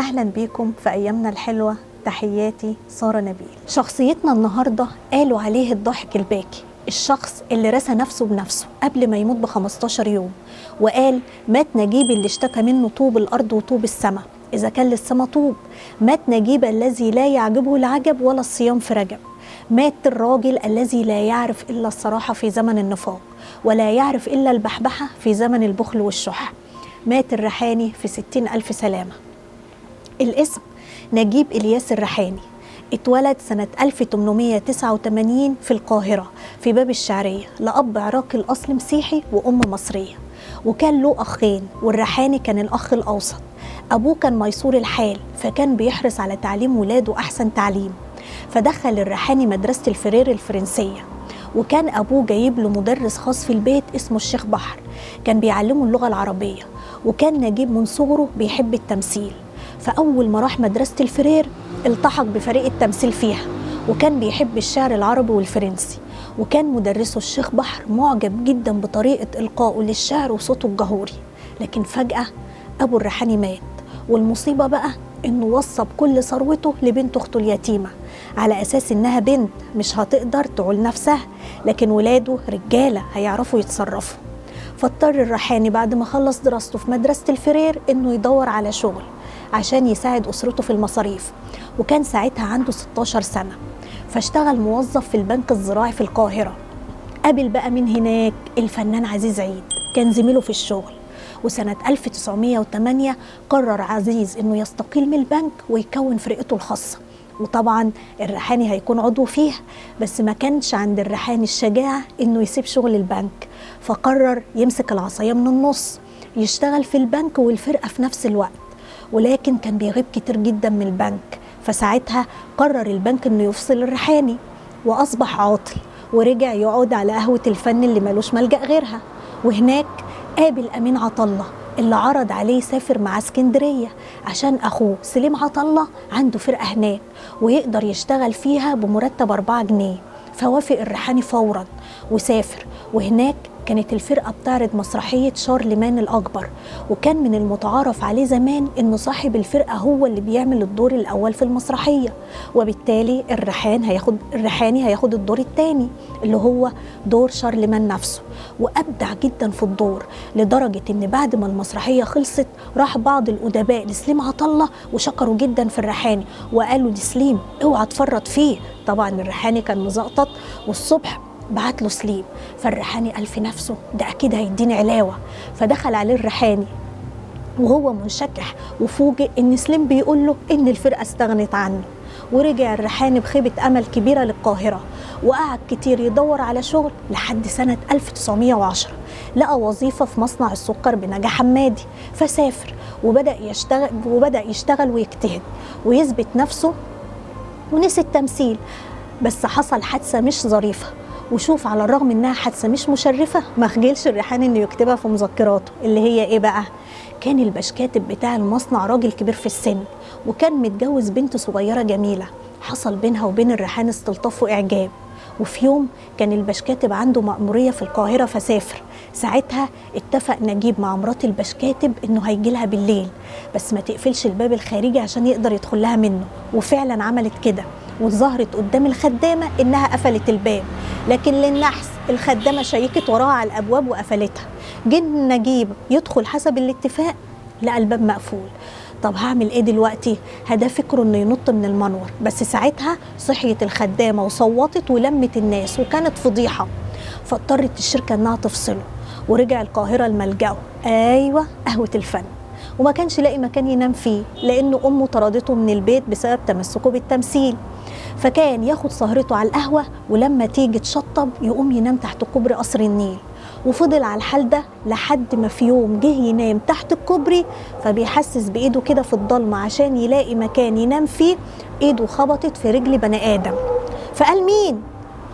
أهلا بيكم في أيامنا الحلوة. تحياتي سارة نبيل. شخصيتنا النهاردة قالوا عليه الضاحك الباكي، الشخص اللي رسى نفسه بنفسه قبل ما يموت ب15 يوم، وقال مات نجيب اللي اشتكى منه طوب الأرض وطوب السماء، إذا كان للسما طوب. مات نجيب الذي لا يعجبه العجب ولا الصيام في رجب. مات الراجل الذي لا يعرف إلا الصراحة في زمن النفاق، ولا يعرف إلا البحبحة في زمن البخل والشح. مات الريحاني في 60,000 سلامة. الاسم نجيب إلياس الريحاني، اتولد سنة 1889 في القاهرة في باب الشعرية، لأب عراقي الأصل مسيحي وأم مصرية، وكان له أخين، والريحاني كان الأخ الأوسط. أبوه كان ميسور الحال، فكان بيحرص على تعليم ولاده أحسن تعليم، فدخل الريحاني مدرسة الفرير الفرنسية، وكان أبوه جايب له مدرس خاص في البيت اسمه الشيخ بحر، كان بيعلمه اللغة العربية. وكان نجيب من صغره بيحب التمثيل، فأول ما راح مدرسة الفرير التحق بفريق التمثيل فيها، وكان بيحب الشعر العربي والفرنسي. وكان مدرسه الشيخ بحر معجب جدا بطريقة إلقائه للشعر وصوته الجهوري. لكن فجأة أبو الريحاني مات، والمصيبة بقى إنه وصى بكل ثروته لبنت أخته اليتيمة، على أساس إنها بنت مش هتقدر تعول نفسها، لكن ولاده رجالة هيعرفوا يتصرفوا. فاضطر الريحاني بعد ما خلص دراسته في مدرسة الفرير إنه يدور على شغل عشان يساعد أسرته في المصاريف، وكان ساعتها عنده 16 سنة، فاشتغل موظف في البنك الزراعي في القاهرة. قابل بقى من هناك الفنان عزيز عيد، كان زميله في الشغل. وسنة 1908 قرر عزيز إنه يستقيل من البنك ويكون فرقته الخاصة، وطبعا الريحاني هيكون عضو فيها، بس ما كانش عند الريحاني الشجاعة إنه يسيب شغل البنك، فقرر يمسك العصاية من النص، يشتغل في البنك والفرقة في نفس الوقت. ولكن كان بيغيب كتير جدا من البنك، فساعتها قرر البنك إنه يفصل الريحاني، وأصبح عاطل، ورجع يقعد على قهوة الفن اللي ملوش ملجأ غيرها. وهناك قابل أمين عطلة اللي عرض عليه يسافر مع اسكندرية عشان أخوه سليم عطلة عنده فرقة هناك ويقدر يشتغل فيها بمرتب 4 جنيه. فوافق الريحاني فورا وسافر، وهناك كانت الفرقة بتعرض مسرحية شارلمان الأكبر، وكان من المتعارف عليه زمان إنه صاحب الفرقة هو اللي بيعمل الدور الأول في المسرحية، وبالتالي الريحاني هياخد الدور الثاني اللي هو دور شارلمان نفسه. وأبدع جدا في الدور، لدرجة إن بعد ما المسرحية خلصت راح بعض الأدباء لسليم عطلة وشكروا جدا في الريحاني، وقالوا لسليم اوعى تفرط فيه. طبعا الريحاني كان مزقطط، والصبح بعت له سليم، فالريحاني قال في نفسه ده أكيد هيديني علاوة، فدخل عليه الريحاني وهو منشكح، وفوجئ إن سليم بيقول له إن الفرقة استغنت عنه. ورجع الريحاني بخيبة أمل كبيرة للقاهرة، وقعد كتير يدور على شغل لحد سنة 1910 لقى وظيفة في مصنع السكر بنجا حمادي، فسافر وبدأ يشتغل ويجتهد ويثبت نفسه، ونسي التمثيل. بس حصل حادثة مش ظريفة، وشوف على الرغم انها حادثة مش مشرفة ما خجلش الريحاني انه يكتبها في مذكراته، اللي هي ايه بقى؟ كان البشكاتب بتاع المصنع راجل كبير في السن، وكان متجوز بنت صغيرة جميلة، حصل بينها وبين الريحاني استلطاف واعجاب. وفي يوم كان البشكاتب عنده مأمورية في القاهرة فسافر، ساعتها اتفق نجيب مع مرات البشكاتب انه هيجي لها بالليل، بس ما تقفلش الباب الخارجي عشان يقدر يدخل لها منه، وفعلا عملت كده، وظهرت قدام الخدامة انها قفلت الباب، لكن للنحس الخدامة شيكت وراها على الابواب وقفلتها. جه نجيب يدخل حسب الاتفاق لقى الباب مقفول. طب هعمل ايه دلوقتي؟ هدا فكره انه ينط من المنور، بس ساعتها صحيت الخدامة وصوتت ولمت الناس، وكانت فضيحة، فاضطرت الشركة انها تفصله، ورجع القاهرة لملجأه، ايوه قهوة الفن، وما كانش لاقي مكان ينام فيه لانه امه طردته من البيت بسبب تمسكه بالتمثيل، فكان ياخد سهرته على القهوة، ولما تيجي تشطب يقوم ينام تحت كوبري قصر النيل. وفضل على الحال ده لحد ما في يوم جه ينام تحت الكوبري، فبيحسس بايده كده في الضلمة عشان يلاقي مكان ينام فيه، ايده خبطت في رجل بني ادم، فقال مين؟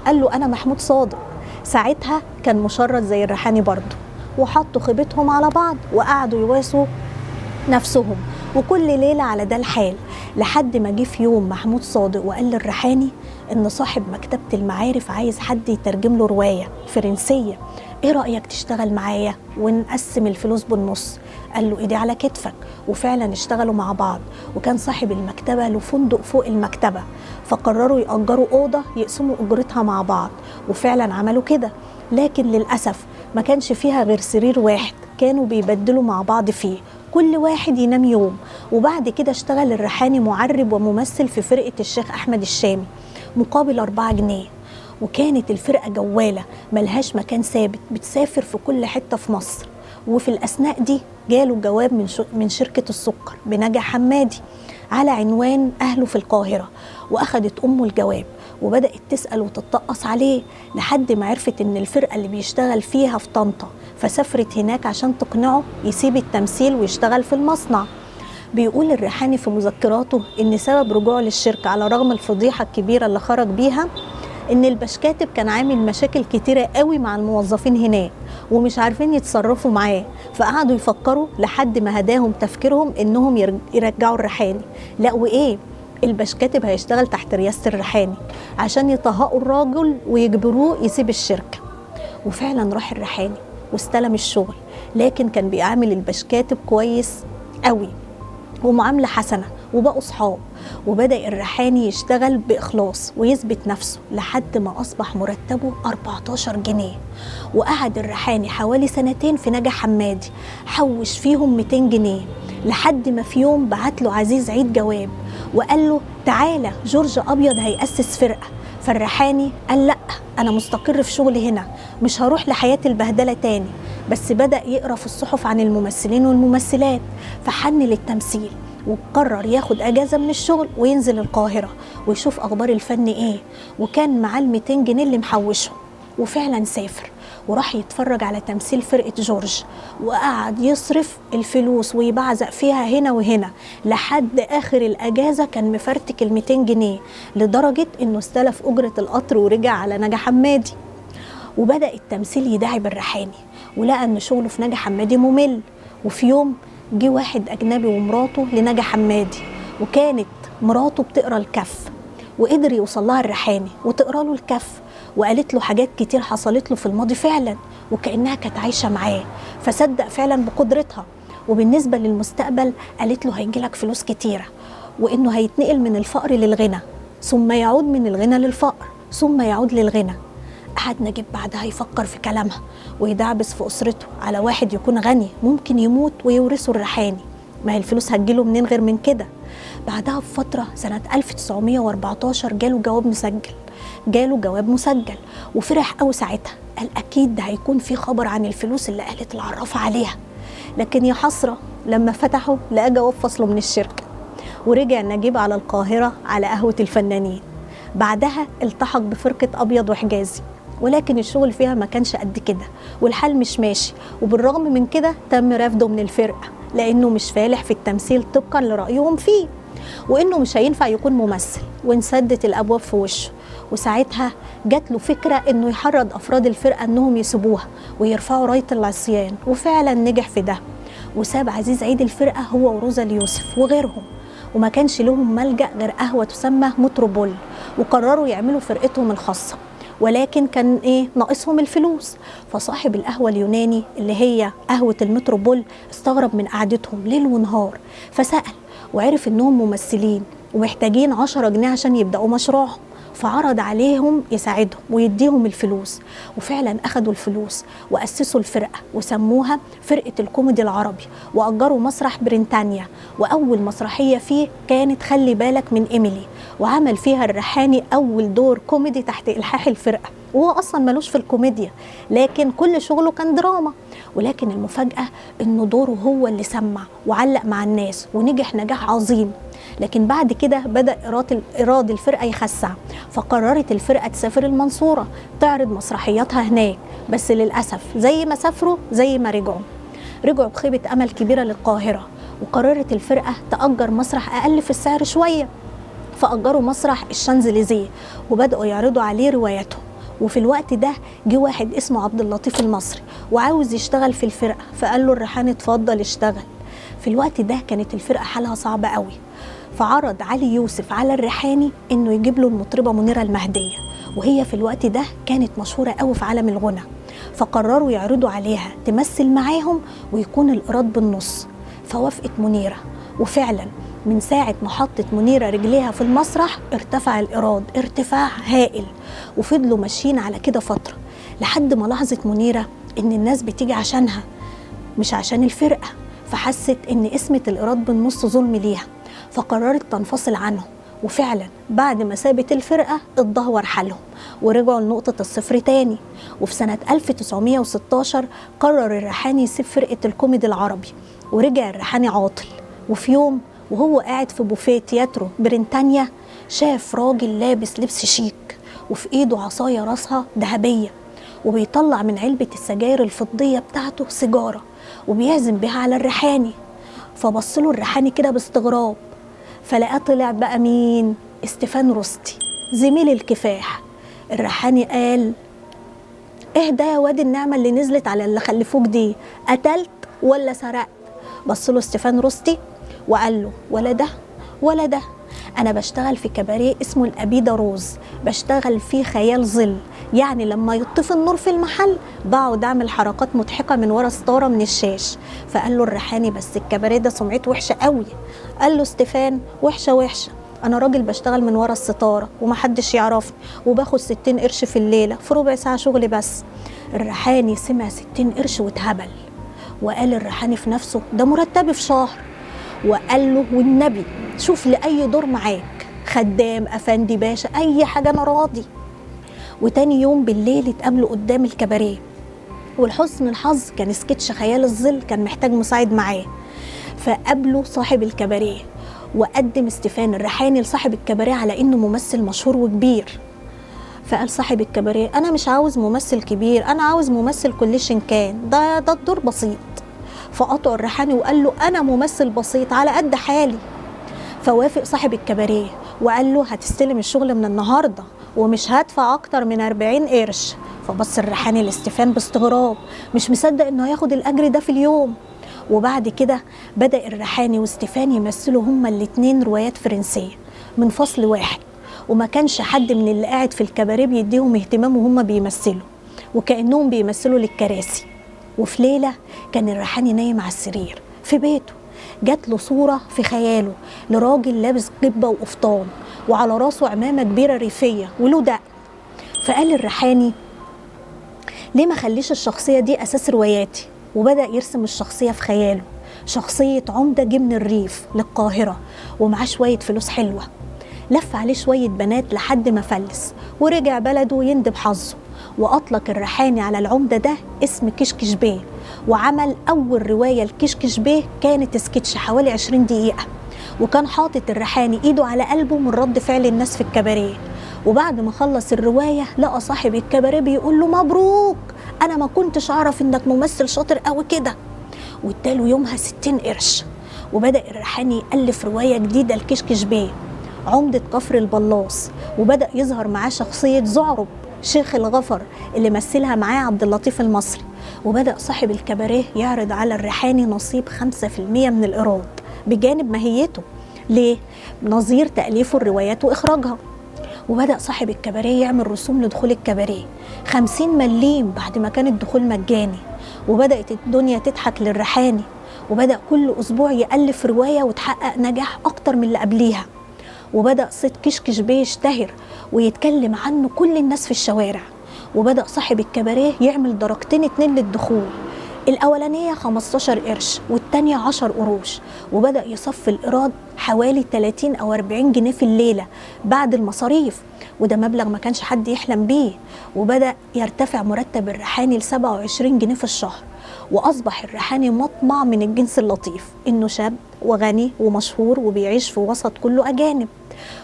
قال له انا محمود صادق. ساعتها كان مشرد زي الريحاني برضه، وحطوا خيبتهم على بعض وقعدوا يواسوا نفسهم، وكل ليلة على ده الحال، لحد ما جه في يوم محمود صادق وقال للريحاني ان صاحب مكتبة المعارف عايز حد يترجم له رواية فرنسية، ايه رأيك تشتغل معايا ونقسم الفلوس بالنص؟ قال له ايدي على كتفك. وفعلا اشتغلوا مع بعض، وكان صاحب المكتبة له فندق فوق المكتبة، فقرروا يأجروا أوضة يقسموا أجرتها مع بعض، وفعلا عملوا كده. لكن للأسف ما كانش فيها غير سرير واحد كانوا بيبدلوا مع بعض فيه، كل واحد ينام يوم. وبعد كده اشتغل الريحاني معرب وممثل في فرقة الشيخ أحمد الشامي مقابل 4 جنيه. وكانت الفرقة جوالة ملهاش مكان ثابت، بتسافر في كل حتة في مصر. وفي الأثناء دي جاله جواب من شركة السكر بنجا حمادي على عنوان أهله في القاهرة، وأخدت أمه الجواب وبدأت تسأل وتتطقص عليه لحد ما عرفت إن الفرقة اللي بيشتغل فيها في طنطا، فسافرت هناك عشان تقنعه يسيب التمثيل ويشتغل في المصنع. بيقول الريحاني في مذكراته إن سبب رجوعه للشركة على رغم الفضيحة الكبيرة اللي خرج بيها إن البشكاتب كان عامل مشاكل كتيرة قوي مع الموظفين هناك ومش عارفين يتصرفوا معاه، فقعدوا يفكروا لحد ما هداهم تفكيرهم إنهم يرجعوا الريحاني. لا وإيه، البشكاتب هيشتغل تحت رئاسة الريحاني عشان يطهقوا الراجل ويجبروه يسيب الشركة. وفعلا راح الريحاني واستلم الشغل، لكن كان بيعامل البشكاتب كويس قوي ومعاملة حسنة، وبقوا صحاب. وبدأ الريحاني يشتغل بإخلاص ويثبت نفسه لحد ما أصبح مرتبه 14 جنيه. وقعد الريحاني حوالي 2 في نجا حمادي حوش فيهم 200 جنيه لحد ما في يوم بعت له عزيز عيد جواب وقال له تعالى جورج أبيض هيأسس فرقة. فالريحاني قال لأ، أنا مستقر في شغلي هنا، مش هروح لحياة البهدلة تاني. بس بدأ يقرأ في الصحف عن الممثلين والممثلات فحن للتمثيل، وقرر ياخد اجازه من الشغل وينزل القاهره ويشوف اخبار الفن ايه. وكان معاه ال 200 جنيه اللي محوشهم، وفعلا سافر وراح يتفرج على تمثيل فرقه جورج، وقعد يصرف الفلوس ويبعزق فيها هنا وهنا لحد اخر الاجازه كان مفرتك ال 200 جنيه لدرجه انه استلف اجره القطر ورجع على نجا حمادي. وبدا التمثيل يداعب الريحاني ولقى ان شغله في نجا حمادي ممل. وفي يوم جه واحد أجنبي ومراته لنجا حمادي، وكانت مراته بتقرأ الكف، وقدر يوصل لها الريحاني وتقرأ له الكف، وقالت له حاجات كتير حصلت له في الماضي فعلا وكأنها كانت عايشة معاه، فصدق فعلا بقدرتها. وبالنسبة للمستقبل قالت له هيجيلك فلوس كتيرة، وإنه هيتنقل من الفقر للغنى، ثم يعود من الغنى للفقر، ثم يعود للغنى. قعد نجيب بعدها يفكر في كلامها ويدعبس في أسرته على واحد يكون غني ممكن يموت ويورثه الريحاني، ما هي الفلوس هتجيله منين غير من كده. بعدها بفترة سنة 1914 جاله جواب مسجل وفرح قوي ساعتها، قال أكيد ده هيكون في خبر عن الفلوس اللي قالت العرافة عليها. لكن يا حسرة لما فتحوا لقى جواب فصله من الشركة، ورجع نجيب على القاهرة على قهوة الفنانين. بعدها التحق بفرقة أبيض وحجازي، ولكن الشغل فيها ما كانش قد كده والحال مش ماشي، وبالرغم من كده تم رفضه من الفرقة لأنه مش فالح في التمثيل طبقا لرأيهم فيه، وإنه مش هينفع يكون ممثل، وانسدت الأبواب في وشه. وساعتها جات له فكرة إنه يحرض أفراد الفرقة إنهم يسيبوها ويرفعوا راية العصيان، وفعلا نجح في ده. وساب عزيز عيد الفرقة هو وروزا اليوسف وغيرهم، وما كانش لهم ملجأ غير قهوة تسمى متروبول، وقرروا يعملوا فرقتهم الخاصة. ولكن كان ناقصهم الفلوس. فصاحب القهوة اليوناني اللي هي قهوة المتروبول استغرب من قعدتهم ليل ونهار، فسأل وعرف انهم ممثلين ومحتاجين 10 جنيه عشان يبدأوا مشروعهم، فعرض عليهم يساعدهم ويديهم الفلوس. وفعلا أخدوا الفلوس وأسسوا الفرقة وسموها فرقة الكوميدي العربي، وأجروا مسرح بريطانيا، وأول مسرحية فيه كانت خلي بالك من إيميلي، وعمل فيها الريحاني أول دور كوميدي تحت إلحاح الفرقة، وهو أصلا ملوش في الكوميديا لكن كل شغله كان دراما. ولكن المفاجأة إنه دوره هو اللي سمع وعلق مع الناس ونجح نجاح عظيم. لكن بعد كده بدأ إيراد الفرقة يخسع، فقررت الفرقة تسافر المنصورة تعرض مسرحياتها هناك. بس للأسف زي ما سافروا زي ما رجعوا بخيبة أمل كبيرة للقاهرة، وقررت الفرقة تأجر مسرح أقل في السعر شوية، فأجروا مسرح الشانزليزيه وبدأوا يعرضوا عليه رواياتهم. وفي الوقت ده جه واحد اسمه عبد اللطيف المصري وعاوز يشتغل في الفرقة، فقال له الريحاني اتفضل اشتغل. في الوقت ده كانت الفرقة حالها صعبة قوي، فعرض علي يوسف على الريحاني انه يجيب له المطربة منيرة المهدية، وهي في الوقت ده كانت مشهورة قوي في عالم الغنى. فقرروا يعرضوا عليها تمثل معاهم ويكون الإيراد بالنص. فوافقت منيرة، وفعلا من ساعة ما حطت منيرة رجليها في المسرح ارتفع الإيراد ارتفاع هائل. وفضلوا ماشيين على كده فترة لحد ما لاحظت منيرة إن الناس بتيجي عشانها مش عشان الفرقة، فحست إن قسمة الإيراد بالنص ظلم ليها، فقررت تنفصل عنهم. وفعلا بعد ما سابت الفرقة اتدهور حالهم ورجعوا لنقطة الصفر تاني. وفي سنة 1916 قرر الريحاني يسيب فرقة الكوميدي العربي، ورجع الريحاني عاطل. وفي يوم وهو قاعد في بوفيه تياترو بريطانيا شاف راجل لابس لبس شيك وفي ايده عصاية راسها ذهبية، وبيطلع من علبة السجاير الفضية بتاعته سيجارة وبيعزم بيها على الريحاني. فبصله الريحاني كده باستغراب، فلقاه طلع بقى مين؟ استيفان روستي زميل الكفاح. الريحاني قال: ايه ده يا واد النعمة اللي نزلت على اللي خلفوك دي، قتلت ولا سرقت؟ بصله استيفان روستي وقال له: ولا ده ولا ده، أنا بشتغل في كباريه اسمه الأبيضة روز، بشتغل فيه خيال ظل، يعني لما يطفي النور في المحل بقعد أعمل حركات مضحكة من ورا ستارة من الشاش. فقال له الريحاني: بس الكباريه ده سمعته وحشة قوي. قال له استيفان: وحشة، أنا راجل بشتغل من ورا الستارة ومحدش يعرفني، وباخد 60 قرش في الليلة في ربع ساعة شغل بس. الريحاني سمع 60 قرش واتهبل، وقال الريحاني في نفسه: ده مرتبي في شهر. وقال له: والنبي شوف لي أي دور معاك، خدام، أفندي، باشا، أي حاجة أنا راضي. وتاني يوم بالليل اتقابلوا قدام الكباريه، ولحسن الحظ كان سكتش خيال الظل كان محتاج مساعد معاه. فقابله صاحب الكباريه وقدم استيفان الريحاني لصاحب الكباريه على انه ممثل مشهور وكبير. فقال صاحب الكباريه: انا مش عاوز ممثل كبير، انا عاوز ممثل كليشن كان، ده الدور بسيط. فقطع الريحاني وقال له: انا ممثل بسيط على قد حالي. فوافق صاحب الكباريه وقال له: هتستلم الشغل من النهارده ومش هدفع اكتر من 40 قرش. فبص الريحاني لاستيفان باستغراب، مش مصدق انه هياخد الاجر ده في اليوم. وبعد كده بدأ الريحاني واستيفان يمثلوا هما الاتنين روايات فرنسية من فصل واحد، وما كانش حد من اللي قاعد في الكباريه بيديهم اهتمام وهم بيمثلوا، وكأنهم بيمثلوا للكراسي. وفي ليلة كان الريحاني نايم على السرير في بيته، جات له صورة في خياله لراجل لابس جبة وقفطان وعلى راسه عمامة كبيرة ريفية وله دقن. فقال الريحاني: ليه ما خليش الشخصية دي أساس رواياتي؟ وبدأ يرسم الشخصية في خياله، شخصية عمدة جه من الريف للقاهرة ومعاه شوية فلوس حلوة، لف عليه شوية بنات لحد ما فلس ورجع بلده يندب حظه. وأطلق الريحاني على العمدة ده اسم كشكش بيه، وعمل أول رواية لكشكش بيه كانت سكتش حوالي 20 دقيقة. وكان حاطط الريحاني إيده على قلبه من رد فعل الناس في الكباريه. وبعد ما خلص الرواية لقى صاحب الكباريه بيقول له: مبروك، أنا ما كنتش أعرف إنك ممثل شاطر قوي كده. واداله يومها 60 قرش. وبدأ الريحاني يألف رواية جديدة لكشكش بيه، عمدة كفر البلاص، وبدأ يظهر معاه شخصية زعرب شيخ الغفر اللي مثلها معاه عبد اللطيف المصري. وبدأ صاحب الكباريه يعرض على الريحاني نصيب 5% من الإيراد بجانب ماهيته، ليه؟ نظير تأليفه الروايات وإخراجها. وبدأ صاحب الكباريه يعمل رسوم لدخول الكباريه 50 مليم بعد ما كان الدخول مجاني. وبدأت الدنيا تضحك للريحاني، وبدأ كل أسبوع يألف رواية وتحقق نجاح أكتر من اللي قبليها. وبدأ صيت كشكش بيه يشتهر ويتكلم عنه كل الناس في الشوارع. وبدأ صاحب الكباريه يعمل درجتين 2 للدخول، الأولانية 15 قرش والتانية 10 قروش. وبدأ يصفي الإيراد حوالي 30 أو 40 جنيه في الليلة بعد المصاريف، وده مبلغ ما كانش حد يحلم بيه. وبدأ يرتفع مرتب الريحاني ل 27 جنيه في الشهر، وأصبح الريحاني مطمع من الجنس اللطيف إنه شاب وغني ومشهور وبيعيش في وسط كله أجانب.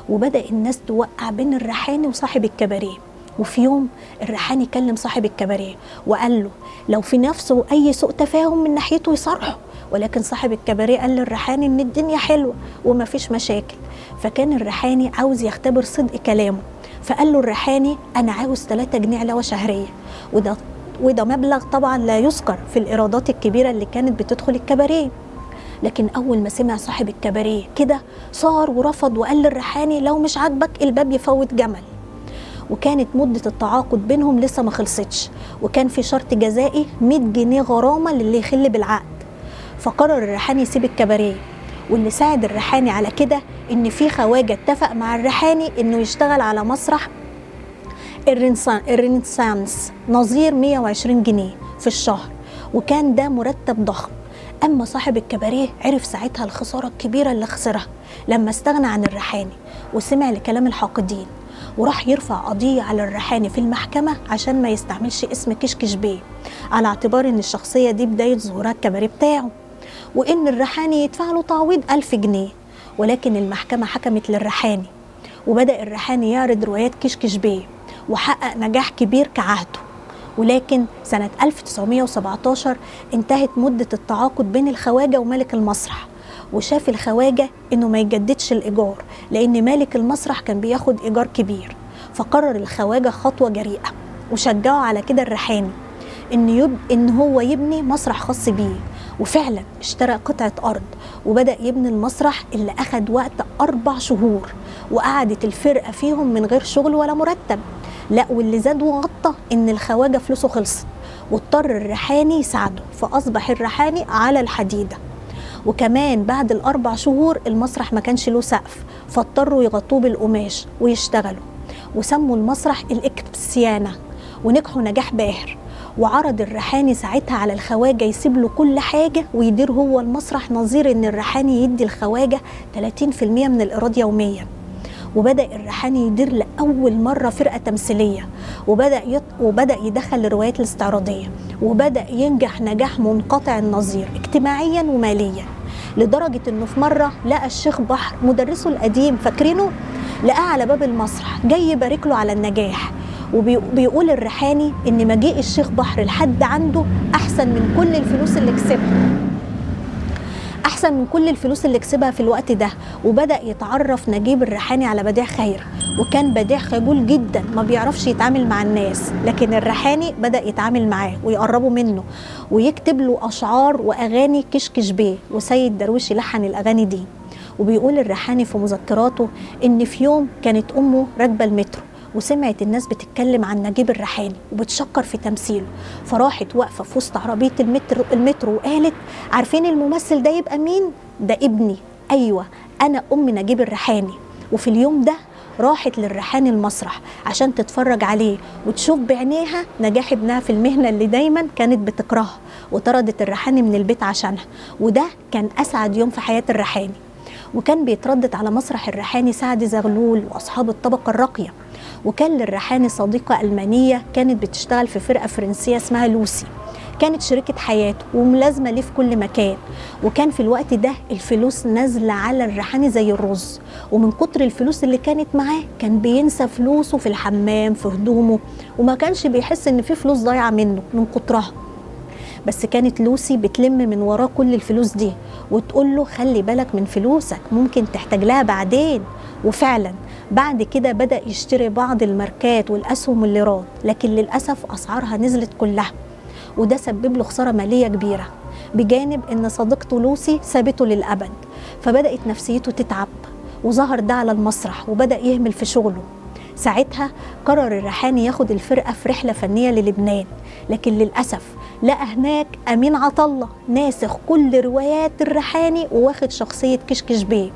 وبدأ الناس توقع بين الريحاني وصاحب الكباريه. وفي يوم الريحاني كلم صاحب الكباريه وقال له لو في نفسه أي سوء تفاهم من ناحيته يصرحه، ولكن صاحب الكباريه قال للريحاني إن الدنيا حلوة ومفيش مشاكل. فكان الريحاني عاوز يختبر صدق كلامه، فقال له الريحاني: أنا عاوز 3 جنيه علاوة شهرية. وده مبلغ طبعا لا يذكر في الإيرادات الكبيرة اللي كانت بتدخل الكباريه. لكن أول ما سمع صاحب الكباريه كده صار ورفض وقال للريحاني: لو مش عاجبك الباب يفوت جمل. وكانت مدة التعاقد بينهم لسه ما خلصتش، وكان في شرط جزائي 100 جنيه غرامة للي يخل بالعقد. فقرر الريحاني يسيب الكباريه، واللي ساعد الريحاني على كده ان في خواجة اتفق مع الريحاني انه يشتغل على مسرح الرينسانس نظير 120 جنيه في الشهر، وكان ده مرتب ضخم. اما صاحب الكباريه عرف ساعتها الخسارة الكبيرة اللي خسرها لما استغنى عن الريحاني وسمع لكلام الحاقدين، وراح يرفع قضية على الريحاني في المحكمة عشان ما يستعملش اسم كشكش بيه، على اعتبار ان الشخصية دي بداية ظهورها الكباريه بتاعه، وان الريحاني يدفع له تعويض 1000 جنيه. ولكن المحكمة حكمت للريحاني، وبدأ الريحاني يعرض روايات كشكش بيه وحقق نجاح كبير كعهده. ولكن سنة 1917 انتهت مدة التعاقد بين الخواجة ومالك المسرح، وشاف الخواجة انه ما يجددش الايجار لان مالك المسرح كان بياخد ايجار كبير. فقرر الخواجة خطوة جريئة وشجعه على كده الريحاني ان هو يبني مسرح خاص بيه، وفعلا اشترى قطعة ارض وبدأ يبني المسرح اللي اخد وقت 4 شهور، وقعدت الفرقة فيهم من غير شغل ولا مرتب. لا، واللي زاد وغطى ان الخواجة فلوسه خلصت، واضطر الريحاني يساعده، فاصبح الريحاني على الحديدة. وكمان بعد ال4 شهور المسرح ما كانش له سقف، فاضطروا يغطوه بالقماش ويشتغلوا، وسموا المسرح الإكسبسيانة، ونجحوا نجاح باهر. وعرض الريحاني ساعتها على الخواجة يسيب له كل حاجة ويدير هو المسرح، نظير ان الريحاني يدي الخواجة 30% من الإيراد يوميا. وبدأ الريحاني يدير لأول مرة فرقة تمثيلية، وبدأ يدخل الروايات الاستعراضية، وبدأ ينجح نجاح منقطع النظير اجتماعيا وماليا، لدرجة انه في مرة لقى الشيخ بحر مدرسه القديم، فاكرينه، لقاه على باب المسرح جاي يبارك له على النجاح. وبيقول الريحاني ان مجيء الشيخ بحر لحد عنده احسن من كل الفلوس اللي كسبها في الوقت ده. وبدأ يتعرف نجيب الريحاني على بديع خير، وكان بديع خجول جدا ما بيعرفش يتعامل مع الناس، لكن الريحاني بدأ يتعامل معاه ويقربه منه ويكتب له أشعار وأغاني كشكش بيه، وسيد درويش يلحن الأغاني دي. وبيقول الريحاني في مذكراته إن في يوم كانت أمه راكبة المترو وسمعت الناس بتتكلم عن نجيب الريحاني وبتشكر في تمثيله، فراحت واقفة في وسط عربية المترو وقالت: عارفين الممثل ده يبقى مين؟ ده ابني، أيوة أنا أم نجيب الريحاني. وفي اليوم ده راحت للريحاني المسرح عشان تتفرج عليه وتشوف بعينيها نجاح ابنها في المهنة اللي دايما كانت بتكرهها، وطردت الريحاني من البيت عشانها. وده كان أسعد يوم في حياة الريحاني. وكان بيتردد على مسرح الريحاني سعد زغلول وأصحاب الطبقة الراقية. وكان للريحاني صديقة ألمانية كانت بتشتغل في فرقة فرنسية اسمها لوسي، كانت شريكة حياته وملازمة ليه في كل مكان. وكان في الوقت ده الفلوس نازلة على الريحاني زي الرز، ومن كتر الفلوس اللي كانت معاه كان بينسى فلوسه في الحمام، في هدومه، وما كانش بيحس ان في فلوس ضايعة منه من كترها. بس كانت لوسي بتلم من وراه كل الفلوس دي وتقول له: خلي بالك من فلوسك، ممكن تحتاج لها بعدين. وفعلا بعد كده بدأ يشتري بعض الماركات والأسهم والليرات، لكن للأسف أسعارها نزلت كلها، وده سبب له خسارة مالية كبيرة، بجانب ان صديقته لوسي سابته للأبد. فبدأت نفسيته تتعب، وظهر ده على المسرح وبدأ يهمل في شغله. ساعتها قرر الريحاني ياخد الفرقة في رحلة فنية للبنان، لكن للأسف لقى هناك أمين عطلة ناسخ كل روايات الريحاني وواخد شخصية كشكش بيه.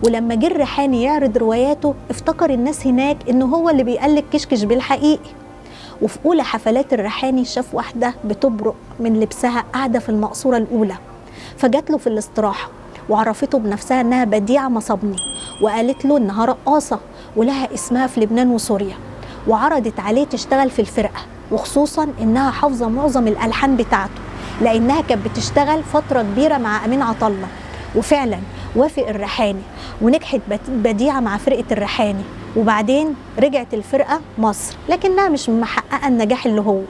ولما جه الريحاني يعرض رواياته افتكر الناس هناك انه هو اللي بيقلد كشكش بيه الحقيقي. وفي أولى حفلات الريحاني شاف واحدة بتبرق من لبسها قاعدة في المقصورة الأولى، فجات له في الاستراحة وعرفته بنفسها انها بديعة مصابني، وقالت له انها رقاصة ولها اسمها في لبنان وسوريا، وعرضت عليه تشتغل في الفرقة، وخصوصا انها حافظة معظم الألحان بتاعته لانها كانت بتشتغل فترة كبيرة مع أمين عطلة. وفعلا وافق الريحاني ونجحت بديعة مع فرقة الريحاني، وبعدين رجعت الفرقة مصر لكنها مش محققة النجاح اللي هو.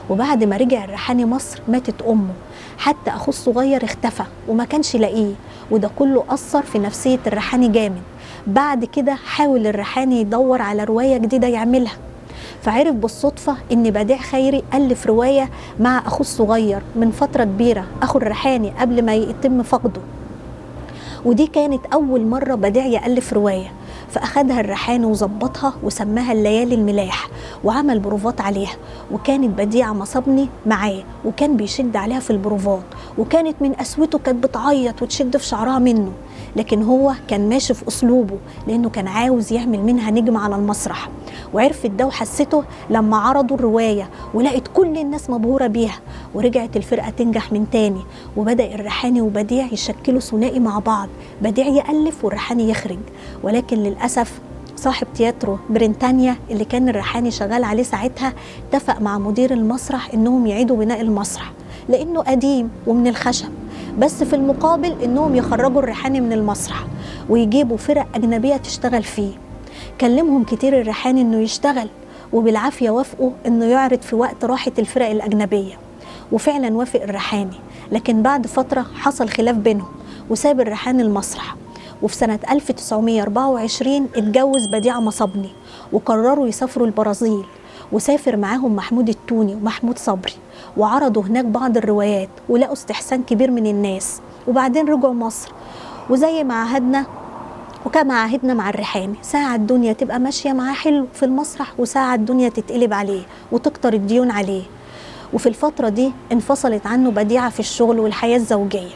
وبعد ما رجع الريحاني مصر ماتت أمه، حتى أخوه الصغير اختفى وما كانش لاقيه، وده كله أثر في نفسية الريحاني جامد. بعد كده حاول الريحاني يدور على رواية جديدة يعملها، فعرف بالصدفة إن بديع خيري ألف رواية مع أخوه الصغير من فترة كبيرة، أخو الريحاني قبل ما يتم فقده، ودي كانت أول مرة بديع يألف رواية. فأخدها الريحاني وظبطها وسماها الليالي الملاح، وعمل بروفات عليها، وكانت بديعة مصابني معاه وكان بيشد عليها في البروفات، وكانت من قسوته كانت بتعيط وتشد في شعرها منه، لكن هو كان ماشي في أسلوبه لأنه كان عاوز يعمل منها نجم على المسرح. وعرفت ده وحسته لما عرضوا الرواية ولقت كل الناس مبهورة بيها، ورجعت الفرقة تنجح من تاني، وبدأ الريحاني وبديع يشكلوا ثنائي مع بعض، بديع يألف والريحاني يخرج. ولكن للأسف صاحب تياترو بريطانيا اللي كان الريحاني شغال عليه ساعتها اتفق مع مدير المسرح انهم يعيدوا بناء المسرح لانه قديم ومن الخشب، بس في المقابل انهم يخرجوا الريحاني من المسرح ويجيبوا فرق اجنبيه تشتغل فيه. كلمهم كتير الريحاني انه يشتغل، وبالعافيه وافقوا انه يعرض في وقت راحه الفرق الاجنبيه، وفعلا وافق الريحاني. لكن بعد فتره حصل خلاف بينهم وساب الريحاني المسرح. وفي سنة 1924 اتجوز بديعة مصابني، وقرروا يسافروا البرازيل، وسافر معاهم محمود التوني ومحمود صبري، وعرضوا هناك بعض الروايات ولقوا استحسان كبير من الناس، وبعدين رجعوا مصر. وزي ما عهدنا وكما عهدنا مع الريحاني، ساعة الدنيا تبقى ماشية معاه حلو في المسرح، وساعة الدنيا تتقلب عليه وتكتر الديون عليه. وفي الفترة دي انفصلت عنه بديعة في الشغل والحياة الزوجية.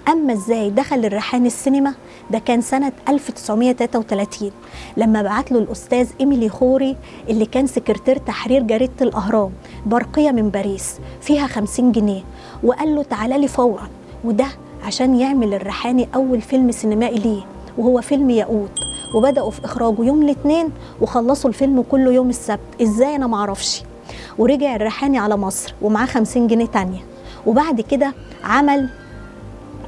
أما إزاي دخل الريحاني السينما؟ ده كان سنة 1933 لما بعت له الأستاذ إيميلي خوري اللي كان سكرتير تحرير جريدة الأهرام برقية من باريس فيها 50 جنيه، وقال له تعالى لي فورا، وده عشان يعمل الريحاني أول فيلم سينمائي ليه، وهو فيلم ياقوت. وبدأوا في إخراجه يوم الاثنين وخلصوا الفيلم كله يوم السبت، إزاي أنا معرفش. ورجع الريحاني على مصر ومعاه 50 جنيه تانية، وبعد كده عمل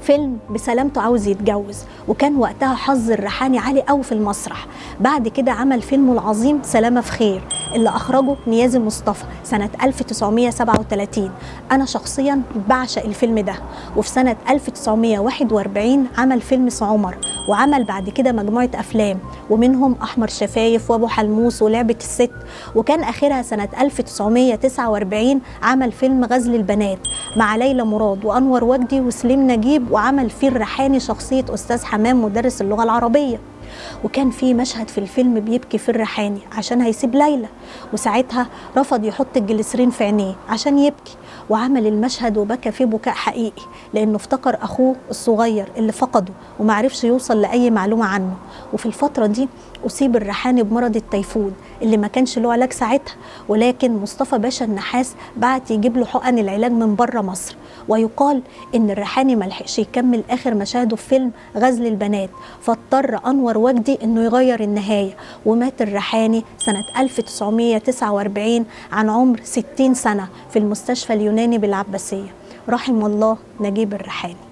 فيلم بسلامته عاوز يتجوز، وكان وقتها حظ الريحاني عالي قوي في المسرح. بعد كده عمل فيلمه العظيم سلامة في خير اللي أخرجه نيازي مصطفى سنة 1937. أنا شخصيا بعشق الفيلم ده. وفي سنة 1941 عمل فيلم عمر، وعمل بعد كده مجموعة أفلام ومنهم أحمر شفايف وأبو حلموس ولعبة الست. وكان آخرها سنة 1949 عمل فيلم غزل البنات مع ليلى مراد وأنور وجدي وسليم نجيب، وعمل فيه الريحاني شخصية أستاذ حمام مدرس اللغة العربية. وكان في مشهد في الفيلم بيبكي في الريحاني عشان هيسيب ليلى، وساعتها رفض يحط الجليسرين في عينيه عشان يبكي، وعمل المشهد وبكى فيه بكاء حقيقي لأنه افتكر أخوه الصغير اللي فقده ومعرفش يوصل لأي معلومة عنه. وفي الفترة دي أصيب الريحاني بمرض التيفود اللي ما كانش له علاج ساعتها، ولكن مصطفى باشا النحاس بعت يجيب له حقن العلاج من بره مصر. ويقال إن الريحاني ملحقش يكمل آخر مشاهده في فيلم غزل البنات، فاضطر أنور وجدي إنه يغير النهاية، ومات الريحاني سنة 1949 عن عمر 60 سنة في المستشفى اليوناني بالعباسية. رحم الله نجيب الريحاني.